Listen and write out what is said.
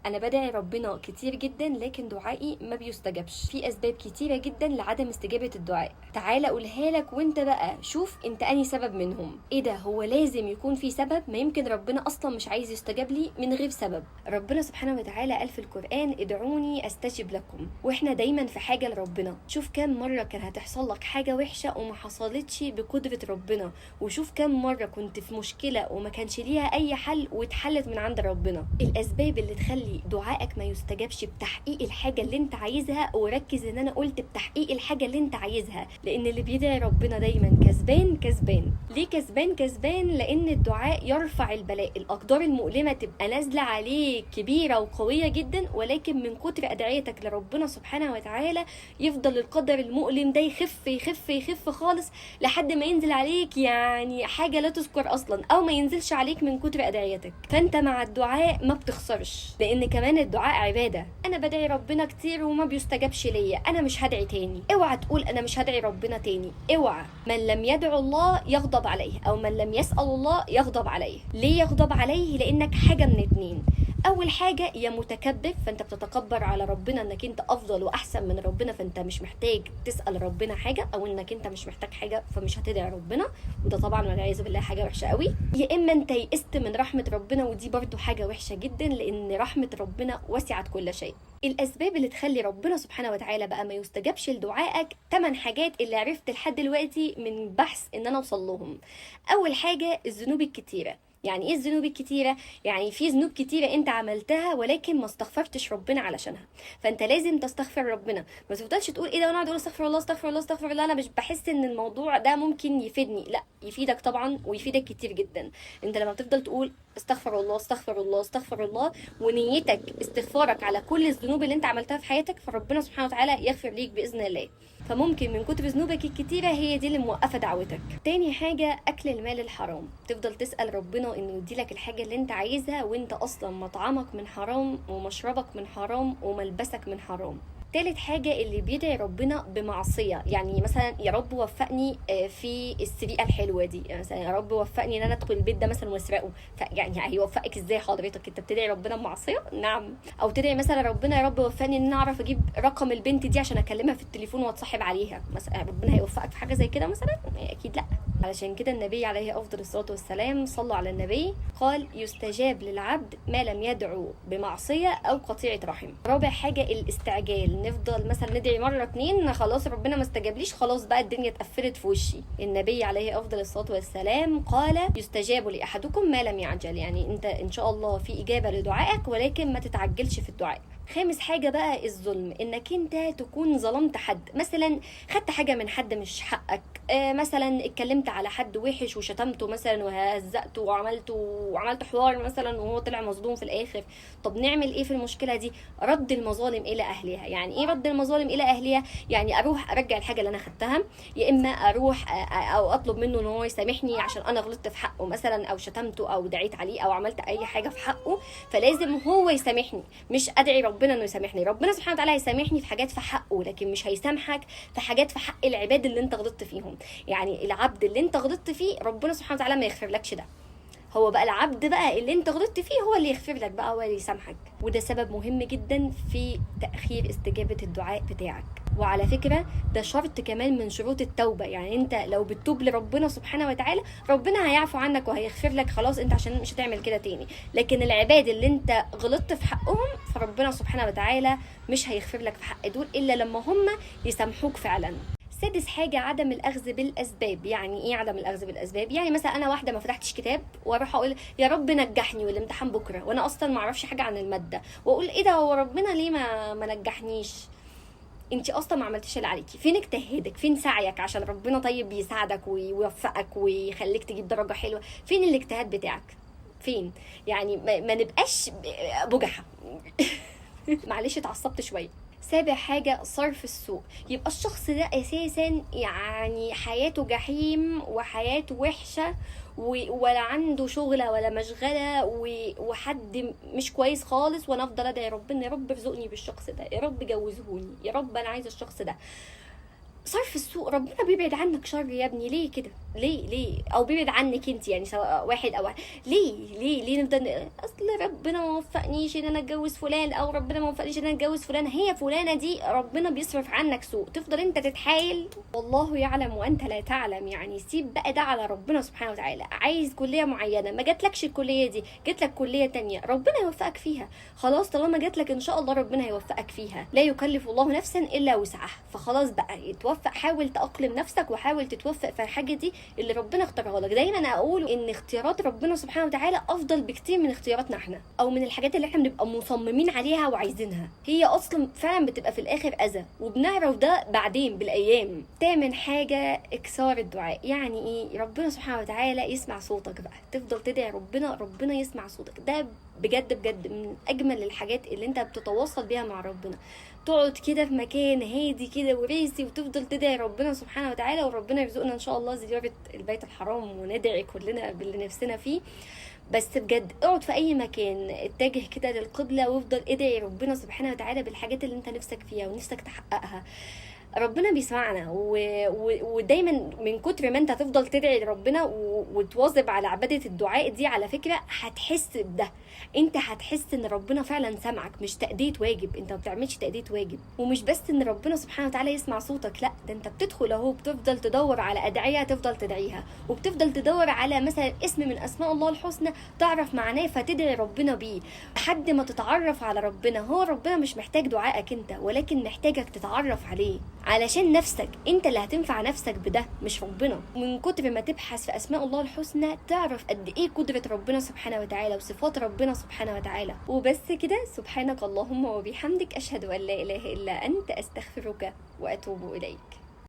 انا بدعي ربنا كتير جدا لكن دعائي ما بيستجابش. في اسباب كتيره جدا لعدم استجابه الدعاء، تعال اقولها لك وانت بقى شوف انت انهي سبب منهم. ايه ده؟ هو لازم يكون في سبب؟ ما يمكن ربنا اصلا مش عايز يستجاب لي من غير سبب. ربنا سبحانه وتعالى قال في القران ادعوني استجب لكم، واحنا دايما في حاجه لربنا. شوف كم مره كان هتحصل لك حاجه وحشه وما حصلتش بقدره ربنا، وشوف كم مره كنت في مشكله وما كانش ليها اي حل واتحلت من عند ربنا. الاسباب اللي تخلي دعائك ما يستجابش بتحقيق الحاجه اللي انت عايزها، وركز ان انا قلت بتحقيق الحاجه اللي انت عايزها، لان اللي بيدعي ربنا دايما كسبان كسبان. ليه كسبان كسبان؟ لان الدعاء يرفع البلاء. الاقدار المؤلمه تبقى نازله عليك كبيره وقويه جدا، ولكن من كتر ادعيتك لربنا سبحانه وتعالى يفضل القدر المؤلم ده يخف يخف يخف خالص لحد ما ينزل عليك يعني حاجه لا تذكر اصلا، او ما ينزلش عليك من كتر ادعيتك. فانت مع الدعاء ما بتخسرش، لان كمان الدعاء عباده. انا بدعي ربنا كتير وما بيستجابش ليا، انا مش هدعي تاني. اوعى تقول انا مش هدعي ربنا تاني، اوعى. من لم يدعو الله يغضب عليه، او من لم يسأل الله يغضب عليه. ليه يغضب عليه؟ لانك حاجه من اتنين. اول حاجه يا متكبر، فانت بتتكبر على ربنا انك انت افضل واحسن من ربنا، فانت مش محتاج تسال ربنا حاجه، او انك انت مش محتاج حاجه فمش هتدعي ربنا، وده طبعا والعياذ بالله حاجه وحشه قوي. يا اما انت يئست من رحمه ربنا، ودي برضو حاجه وحشه جدا، لان رحمه ربنا وسعت كل شيء. الاسباب اللي تخلي ربنا سبحانه وتعالى بقى ما يستجابش لدعائك 8 حاجات اللي عرفت لحد دلوقتي من بحث ان انا اوصل لهم. اول حاجه الذنوب الكتيره. يعني ايه الذنوب الكتيره؟ يعني في ذنوب كتيره انت عملتها ولكن ما استغفرتش ربنا علشانها، فانت لازم تستغفر ربنا. ما تفضلش تقول ايه ده وانا اقعد اقول استغفر الله استغفر الله استغفر الله، انا مش بحس ان الموضوع ده ممكن يفيدني. لا، يفيدك طبعا ويفيدك كتير جدا. انت لما بتفضل تقول استغفر الله استغفر الله استغفر الله، ونيتك استغفارك على كل الذنوب اللي انت عملتها في حياتك، فربنا سبحانه وتعالى يغفر ليك باذن الله. فممكن من كتر ذنوبك الكتيره هي دي اللي موقفه دعوتك. تاني حاجه اكل المال الحرام. تفضل تسال ربنا انه يديلك الحاجه اللي انت عايزها وانت اصلا مطعمك من حرام ومشربك من حرام وملبسك من حرام. تالت حاجة اللي بيدعي ربنا بمعصية، يعني مثلا يا رب وفقني في السرقة الحلوة دي، يعني مثلا يا رب وفقني ان انا ادخل البيت ده مثلا واسرقه، يعني هيوفقك ازاي حضرتك؟ انت بتدعي ربنا بمعصية؟ نعم. او تدعي مثلا ربنا يا رب وفقني ان انا اعرف اجيب رقم البنت دي عشان اكلمها في التليفون واتصاحب عليها، مثلا ربنا هيوفقك في حاجة زي كده مثلا؟ اكيد لا. علشان كده النبي عليه افضل الصلاة والسلام صلوا على النبي قال يستجاب للعبد ما لم يدعو بمعصية او قطيعة رحم. رابع حاجة الاستعجال. نفضل مثلا ندعي مرة 2 خلاص ربنا ما استجابليش، خلاص بقى الدنيا اتقفلت في وشي. النبي عليه افضل الصلاة والسلام قال يستجاب لاحدكم ما لم يعجل، يعني انت ان شاء الله في اجابة لدعائك ولكن ما تتعجلش في الدعاء. خامس حاجة بقى الظلم، انك انت تكون ظلمت حد، مثلا خدت حاجة من حد مش حقك، مثلا اتكلمت على حد وحش وشتمته مثلا وهزقته وعملت حوار مثلا وهو طلع مظلوم في الاخر. طب نعمل ايه في المشكلة دي؟ رد المظالم الى اهلها. يعني ايه رد المظالم الى اهلها؟ يعني اروح ارجع الحاجة اللي انا خدتها، يا اما اروح او اطلب منه ان هو يسامحني عشان انا غلطت في حقه مثلا، او شتمته او دعيت عليه او عملت اي حاجة في حقه، فلازم هو يسامحني، مش ادعي ربنا انه يسامحني. ربنا سبحانه وتعالى هيسامحني في حاجات في حقه، لكن مش هيسامحك في حاجات في حق العباد اللي انت غلطت فيهم. يعني العبد اللي انت غلطت فيه ربنا سبحانه وتعالى ما يغفرلكش ده، هو بقى العبد بقى اللي انت غلطت فيه هو اللي يغفر لك بقى، هو اللي يسامحك. وده سبب مهم جدا في تأخير استجابة الدعاء بتاعك. وعلى فكرة ده شرط كمان من شروط التوبة، يعني انت لو بتتوب لربنا سبحانه وتعالى ربنا هيعفو عنك وهيغفر لك خلاص، انت عشان مش هتعمل كده تاني. لكن العباد اللي انت غلطت في حقهم فربنا سبحانه وتعالى مش هيغفر لك في حق دول الا لما هم يسامحوك فعلا. سادس حاجة عدم الأخذ بالأسباب. يعني إيه عدم الأخذ بالأسباب؟ يعني مثلا أنا واحدة ما فتحتش كتاب وأروح أقول يا رب نجحني والامتحان بكرة وأنا أصلا ما أعرفش حاجة عن المادة، وأقول إيه ده هو ربنا ليه ما نجحنيش؟ انت اصلا ما عملتيش اللي عليكي. فين اجتهادك؟ فين سعيك عشان ربنا طيب يساعدك ويوفقك ويخليك تجيب درجة حلوة؟ فين الاجتهاد بتاعك؟ فين؟ يعني ما نبقاش بجحة معلش اتعصبت شوية. سابع حاجة صرف السوء. يبقى الشخص ده اساسا يعني حياته جحيم وحياته وحشة ولا عنده شغلة ولا مشغلة وحد مش كويس خالص، وانا افضل ادعي ربنا يا رب ارزقني بالشخص ده، يا رب جوزهوني، يا رب انا عايزة الشخص ده. صرف السوء، ربنا بيبعد عنك شر يا ابني، ليه كده؟ ليه او بيبعد عنك انت، يعني سواء واحد او واحد. ليه نفضل اصل ربنا ما وفقنيش ان انا اتجوز فلان، او ربنا ما وفقنيش ان انا اتجوز فلان، هي فلانه دي ربنا بيصرف عنك سوء، تفضل انت تتحايل والله يعلم وانت لا تعلم. يعني سيب بقى ده على ربنا سبحانه وتعالى. عايز كليه معينه ما جاتلكش الكليه دي، جاتلك كليه تانية، ربنا يوفقك فيها، خلاص طالما جاتلك ان شاء الله ربنا هيوفقك فيها. لا يكلف الله نفسا الا وسعها، فخلاص بقى يتوفق، حاول تأقلم نفسك وحاول تتوفق في الحاجه دي اللي ربنا اختارها لك. دايما اقول ان اختيارات ربنا سبحانه وتعالى افضل بكتير من اختياراتنا احنا، او من الحاجات اللي احنا بنبقى مصممين عليها وعايزينها. هي اصلا فعلا بتبقى في الاخر اذى، وبنعرف ده بعدين بالايام. تامن حاجه اكثار الدعاء. يعني ايه؟ ربنا سبحانه وتعالى يسمع صوتك بقى، تفضل تدعي ربنا يسمع صوتك. ده بجد من اجمل الحاجات اللي انت بتتواصل بيها مع ربنا. تقعد كده في مكان هادي كده وريسي وتفضل تدعي ربنا سبحانه وتعالى، وربنا يرزقنا ان شاء الله زيارة البيت الحرام وندعي كلنا باللي نفسنا فيه. بس بجد اقعد في اي مكان، اتجه كده للقبلة وافضل ادعي ربنا سبحانه وتعالى بالحاجات اللي انت نفسك فيها ونفسك تحققها. ربنا بيسمعنا ودايما من كتر ما انت هتفضل تدعي لربنا وتواظب على عبادة الدعاء دي، على فكرة هتحس بده. انت هتحس ان ربنا فعلا سمعك، مش تأدية واجب، انت ما بتعملش تأدية واجب. ومش بس ان ربنا سبحانه وتعالى يسمع صوتك، لا ده انت بتدخل اهو بتفضل تدور على ادعية تفضل تدعيها، وبتفضل تدور على مثلا اسم من اسماء الله الحسنى تعرف معناه فتدعي ربنا بيه لحد ما تتعرف على ربنا. هو ربنا مش محتاج دعائك انت، ولكن محتاجك تتعرف عليه علشان نفسك، انت اللي هتنفع نفسك بده مش ربنا. من كتر ما تبحث في اسماء الله الحسنى تعرف قد ايه قدرة ربنا سبحانه وتعالى وصفات ربنا سبحانه وتعالى. وبس كده، سبحانك اللهم وبحمدك، اشهد ان لا اله الا انت، استغفرك واتوب اليك.